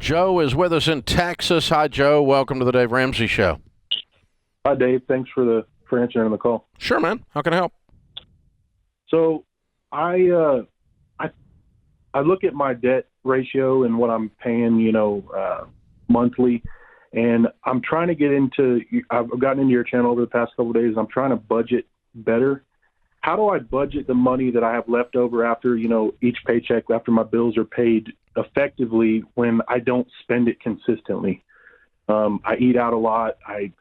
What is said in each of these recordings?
Joe is with us in Texas. Hi, Joe. Welcome to the Dave Ramsey Show. Hi, Dave. Thanks for answering the call. Sure, man. How can I help? So I look at my debt ratio and what I'm paying, monthly, and I'm trying to get into. I've gotten into your channel over the past couple of days. I'm trying to budget better. How do I budget the money that I have left over after, each paycheck, after my bills are paid effectively, when I don't spend it consistently? I eat out a lot. I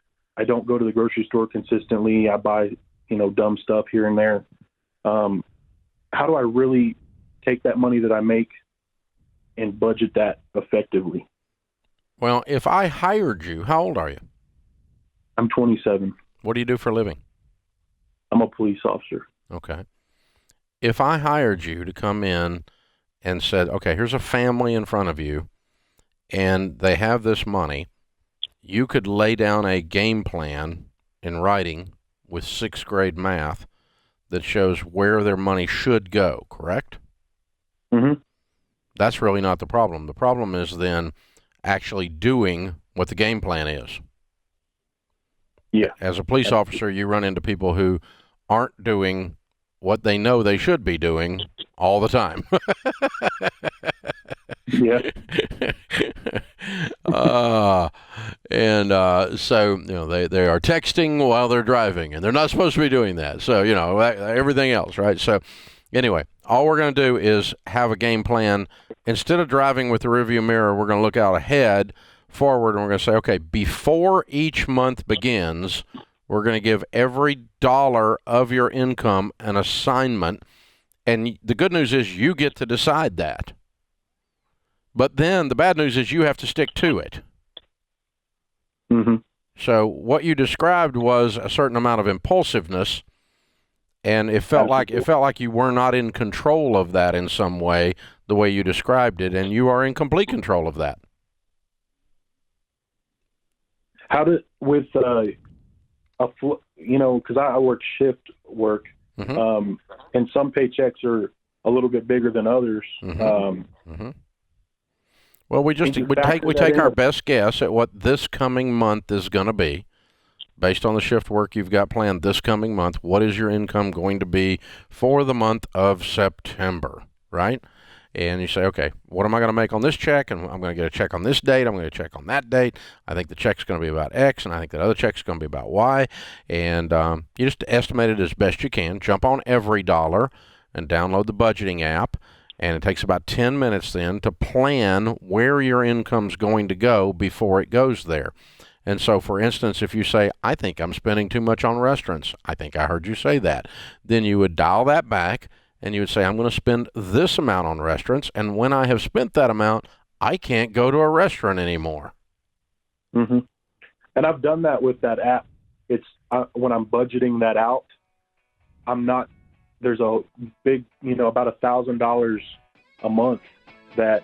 don't go to the grocery store consistently. I buy, dumb stuff here and there. How do I really take that money that I make and budget that effectively? Well, if I hired you, how old are you? I'm 27. What do you do for a living? I'm a police officer. Okay. If I hired you to come in and said, okay, here's a family in front of you, and they have this money, you could lay down a game plan in writing with sixth grade math that shows where their money should go, correct? Mm-hmm. That's really not the problem. The problem is then actually doing what the game plan is. Yeah. As a police officer, you run into people who aren't doing what they know they should be doing all the time. Yeah. So, they are texting while they're driving, and they're not supposed to be doing that. So, everything else, right? So, anyway, all we're going to do is have a game plan. Instead of driving with the rearview mirror, we're going to look out ahead, forward, and we're going to say, okay, before each month begins, we're going to give every dollar of your income an assignment. And the good news is you get to decide that. But then the bad news is you have to stick to it. Mm-hmm. So what you described was a certain amount of impulsiveness, and it felt like you were not in control of that in some way, the way you described it, and you are in complete control of that. Because I work shift work, Mm-hmm. And some paychecks are a little bit bigger than others. Mm-hmm. Well, we take our best guess at what this coming month is going to be, based on the shift work you've got planned this coming month. What is your income going to be for the month of September, right? And you say, okay, what am I going to make on this check? And I'm going to get a check on this date. I'm going to get a check on that date. I think the check's going to be about X, and I think that other check's going to be about Y. And you just estimate it as best you can. Jump on Every Dollar and download the budgeting app. And it takes about 10 minutes then to plan where your income's going to go before it goes there. And so, for instance, if you say, I think I'm spending too much on restaurants, I think I heard you say that, then you would dial that back and you would say, I'm going to spend this amount on restaurants, and when I have spent that amount, I can't go to a restaurant anymore. Mm-hmm. And I've done that with that app. It's when I'm budgeting that out, there's a big, about $1,000 a month that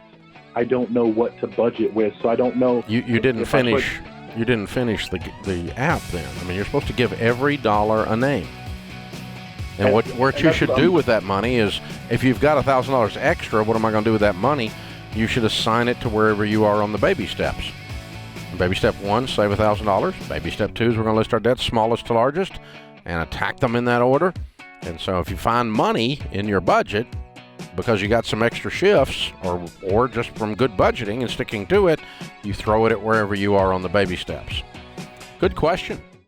I don't know what to budget with. So I don't know. You didn't finish the app then. I mean, you're supposed to give every dollar a name. And what you should do with that money is, if you've got $1,000 extra, what am I going to do with that money? You should assign it to wherever you are on the baby steps. Baby step 1, save $1,000. Baby step 2 is we're going to list our debts smallest to largest and attack them in that order. And so if you find money in your budget because you got some extra shifts or just from good budgeting and sticking to it, you throw it at wherever you are on the baby steps. Good question.